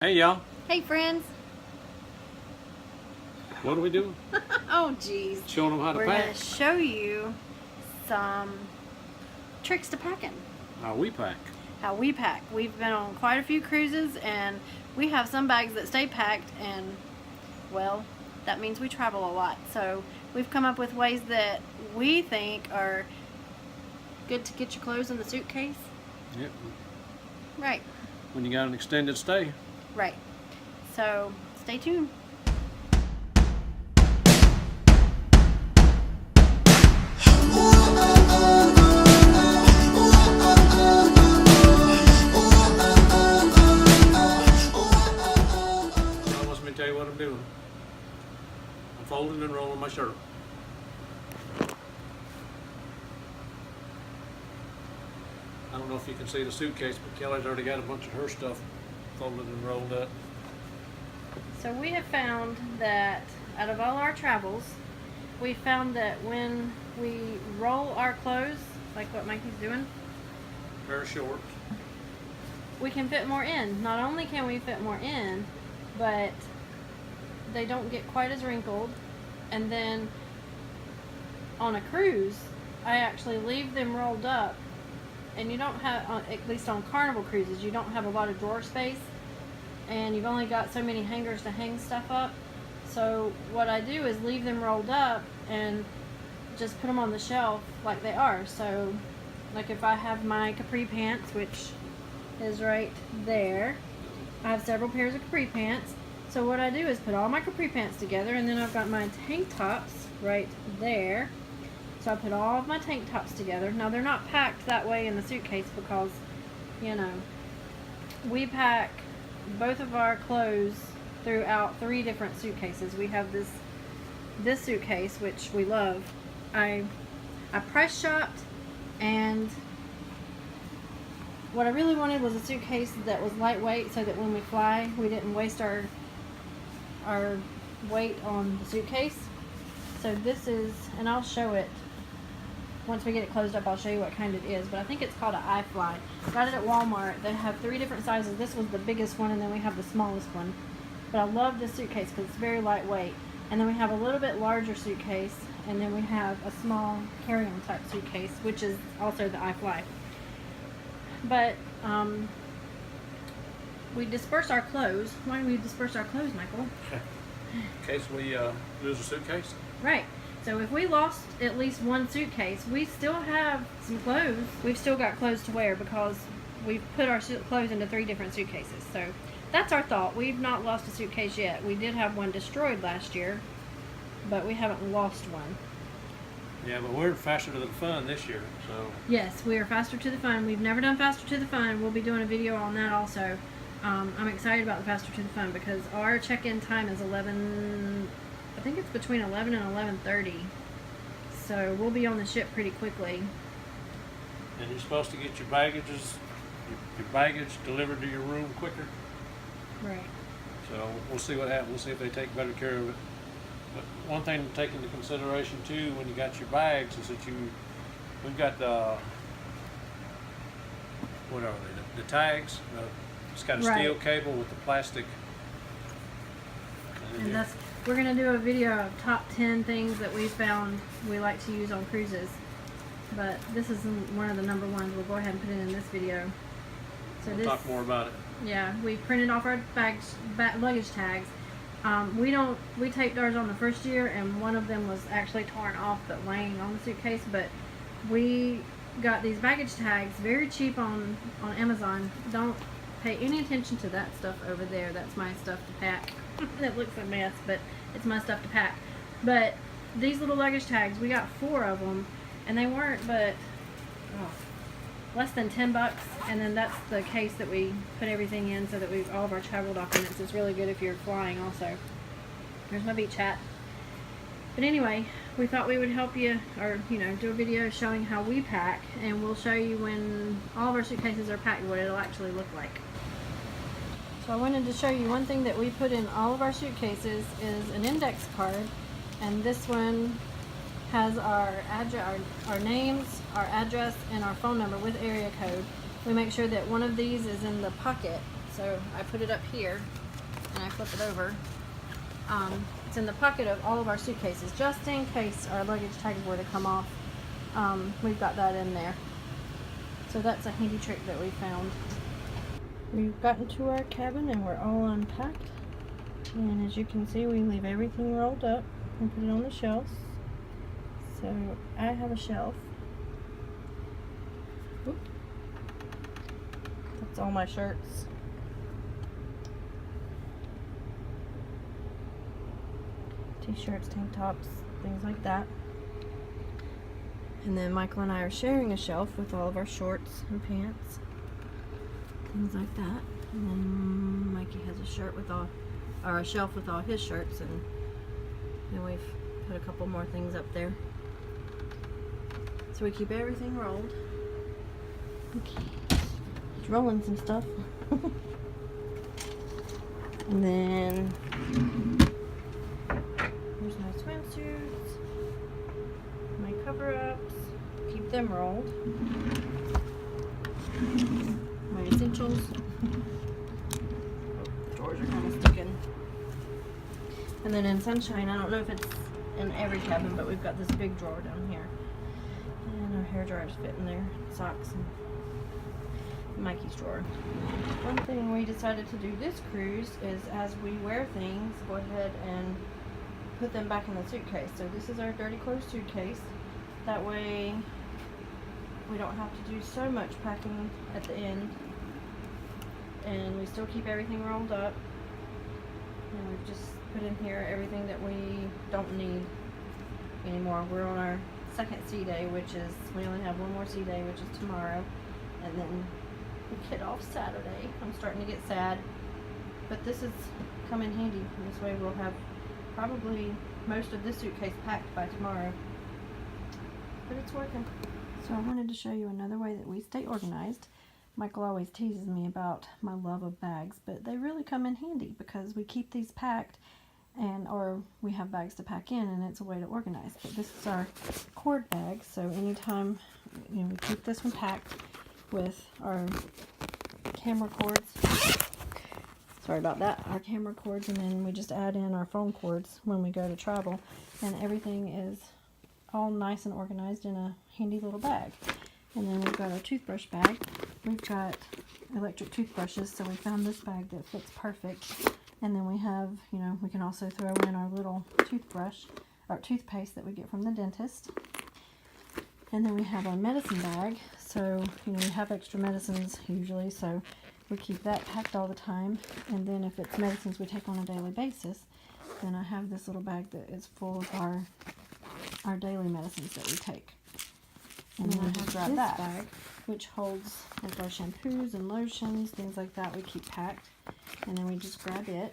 Hey y'all, Hey friends. what are we doing? Oh geez. Showing them how to We're pack. going to show you some tricks to packing. How we pack. How we pack. We've been on quite a few cruises and we have some bags that stay packed, and well, that means we travel a lot. So we've come up with ways that we think are good to get your clothes in the suitcase. Yep. Right. When you got an extended stay. Right. So stay tuned. So let me tell you what I'm doing. I'm folding and rolling my shirt. I don't know if you can see the suitcase, but Kelly's already got a bunch of her stuff folded and rolled up. So we have found that out of all our travels, we found that when we roll our clothes, like what Mikey's doing, Pair of shorts. we can fit more in. Not only can we fit more in, but they don't get quite as wrinkled. And then on a cruise, I actually leave them rolled up, and you don't have, at least on Carnival cruises, you don't have a lot of drawer space, and you've only got so many hangers to hang stuff up. So what I do is leave them rolled up and just put them on the shelf like they are. So like if I have my capri pants, which is right there, I have several pairs of capri pants. So what I do is put all my capri pants together, and then I've got my tank tops right there. So I put all of my tank tops together. Now they're not packed that way in the suitcase because, you know, we pack both of our clothes throughout 3 different suitcases. We have this suitcase, which we love. I price shopped, and what I really wanted was a suitcase that was lightweight so that when we fly, we didn't waste our weight on the suitcase. So this is, and I'll show it once we get it closed up. I'll show you what kind it is, but I think it's called an iFly. Got it at Walmart. They have 3 different sizes. This was the biggest one, and then we have the smallest one. But I love this suitcase because it's very lightweight. And then we have a little bit larger suitcase, and then we have a small carry-on type suitcase, which is also the iFly. But we disperse our clothes. Why do we disperse our clothes, Michael? In case we lose a suitcase. Right. So if we lost at least one suitcase, we still have some clothes. We've still got clothes to wear because we've put our clothes into 3 different suitcases. So that's our thought. We've not lost a suitcase yet. We did have one destroyed last year, but we haven't lost one. Yeah, but we're faster to the fun this year, so. Yes, we are faster to the fun. We've never done faster to the fun. We'll be doing a video on that also. I'm excited about the faster to the fun because our check-in time is 11. I think it's between 11 and 11:30. So we'll be on the ship pretty quickly. And you're supposed to get your baggage delivered to your room quicker. Right. So we'll see what happens. We'll see if they take better care of it. But one thing to take into consideration too when you got your bags is that we've got the, what are they? The tags. It's got a steel cable with the plastic. And that's, we're going to do a video of top 10 things that we found we like to use on cruises. But this is one of the number ones. We'll go ahead and put it in this video. So We'll talk more about it. Yeah, we printed off our luggage tags. We taped ours on the first year, and one of them was actually torn off but laying on the suitcase. But we got these baggage tags very cheap on Amazon. Don't pay any attention to that stuff over there. That's my stuff to pack. It looks a mess, but it's my stuff to pack. But these little luggage tags, we got 4 of them, and they weren't but less than $10. And then that's the case that we put everything in, so that all of our travel documents. It's really good if you're flying also. There's my beach hat. But anyway, we thought we would help you, or do a video showing how we pack, and we'll show you when all of our suitcases are packed what it'll actually look like. So I wanted to show you one thing that we put in all of our suitcases is an index card, and this one has our names, our address, and our phone number with area code. We make sure that one of these is in the pocket So I put it up here and I flip it over. It's in the pocket of all of our suitcases, just in case our luggage tags were to come off. We've got that in there. So that's a handy trick that we found. We've gotten to our cabin and we're all unpacked. And as you can see, we leave everything rolled up and put it on the shelves. So I have a shelf. Oop. That's all my shirts. T-shirts, tank tops, things like that. And then Michael and I are sharing a shelf with all of our shorts and pants, things like that. And then Mikey has a shirt with all, or a shelf with all his shirts, and then we've put a couple more things up there. So we keep everything rolled. Okay, it's rolling some stuff. And then here's my swimsuits, my cover-ups, keep them rolled. My essentials. Oh, the drawers are kind of sticking. And then in Sunshine, I don't know if it's in every cabin, but we've got this big drawer down here. And our hair dryers fit in there, socks, and Mikey's drawer. One thing we decided to do this cruise is, as we wear things, go ahead and put them back in the suitcase. So this is our dirty clothes suitcase. That way we don't have to do so much packing at the end, and we still keep everything rolled up. And we've just put in here everything that we don't need anymore. We're on our second sea day, which is, we only have one more sea day, which is tomorrow, and then we get off Saturday. I'm starting to get sad, but this is come in handy. This way we'll have probably most of this suitcase packed by tomorrow, but it's working. So I wanted to show you another way that we stay organized. Michael always teases me about my love of bags, but they really come in handy because we keep these packed, and or we have bags to pack in, and it's a way to organize. But this is our cord bag, so anytime, you know, we keep this one packed with our camera cords. Sorry about that. Our camera cords, and then we just add in our phone cords when we go to travel, and everything is all nice and organized in a handy little bag. And then we've got our toothbrush bag. We've got electric toothbrushes, so we found this bag that fits perfect. And then we have, you know, we can also throw in our little toothbrush, or toothpaste that we get from the dentist. And then we have our medicine bag. So, you know, we have extra medicines usually, so we keep that packed all the time. And then if it's medicines we take on a daily basis, then I have this little bag that is full of our daily medicines that we take. And then I have this bag, which holds like our shampoos and lotions, things like that we keep packed. And then we just grab it.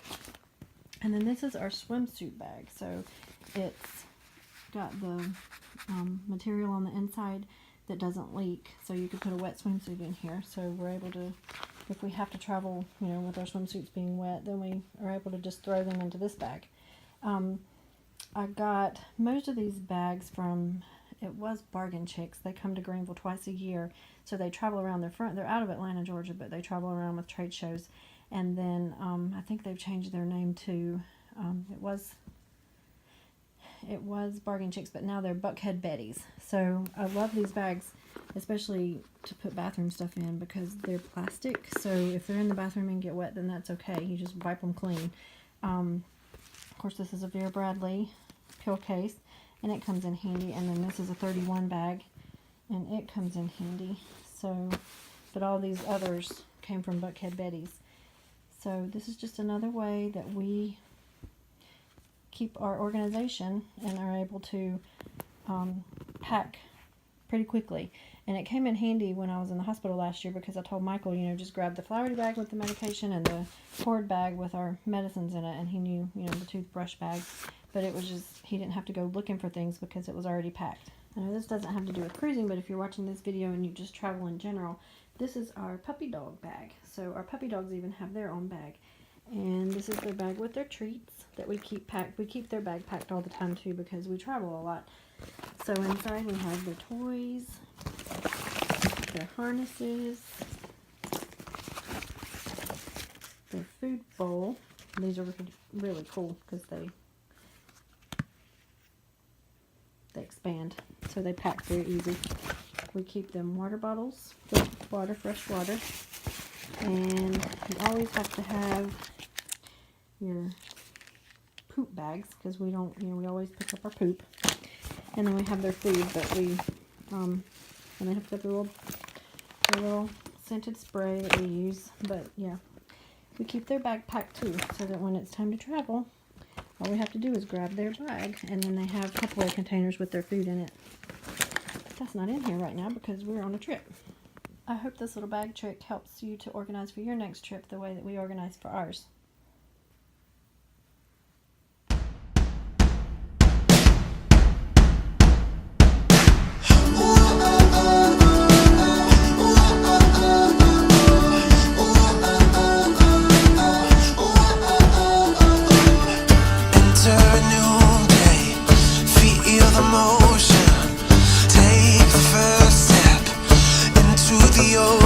And then this is our swimsuit bag. So it's got the material on the inside that doesn't leak. So you could put a wet swimsuit in here. So we're able to, if we have to travel, you know, with our swimsuits being wet, then we are able to just throw them into this bag. I got most of these bags from, it was Bargain Chicks. They come to Greenville twice a year, so they travel around. They're out of Atlanta, Georgia, but they travel around with trade shows. And then I think they've changed their name to, it was Bargain Chicks, but now they're Buckhead Betties. So I love these bags, especially to put bathroom stuff in, because they're plastic. So if they're in the bathroom and get wet, then that's okay. You just wipe them clean. Of course, this is a Vera Bradley pill case, and it comes in handy. And then this is a 31 bag, and it comes in handy. So, but all these others came from Buckhead Betties. So this is just another way that we keep our organization and are able to pack pretty quickly. And it came in handy when I was in the hospital last year, because I told Michael, you know, just grab the flowery bag with the medication and the cord bag with our medicines in it, and he knew, you know, the toothbrush bag. But it was just, he didn't have to go looking for things because it was already packed. I know this doesn't have to do with cruising, but if you're watching this video and you just travel in general, this is our puppy dog bag. So our puppy dogs even have their own bag. And this is their bag with their treats that we keep packed. We keep their bag packed all the time too, because we travel a lot. So inside we have their toys, their harnesses, food bowl. These are really cool because they expand, so they pack very easy. We keep them water bottles, water, fresh water, and you always have to have your poop bags because we don't, we always pick up our poop. And then we have their food, but and they have to have their little scented spray that we use. But yeah, we keep their backpack too, so that when it's time to travel, all we have to do is grab their bag, and then they have Tupperware containers with their food in it. That's not in here right now because we're on a trip. I hope this little bag trick helps you to organize for your next trip the way that we organize for ours. The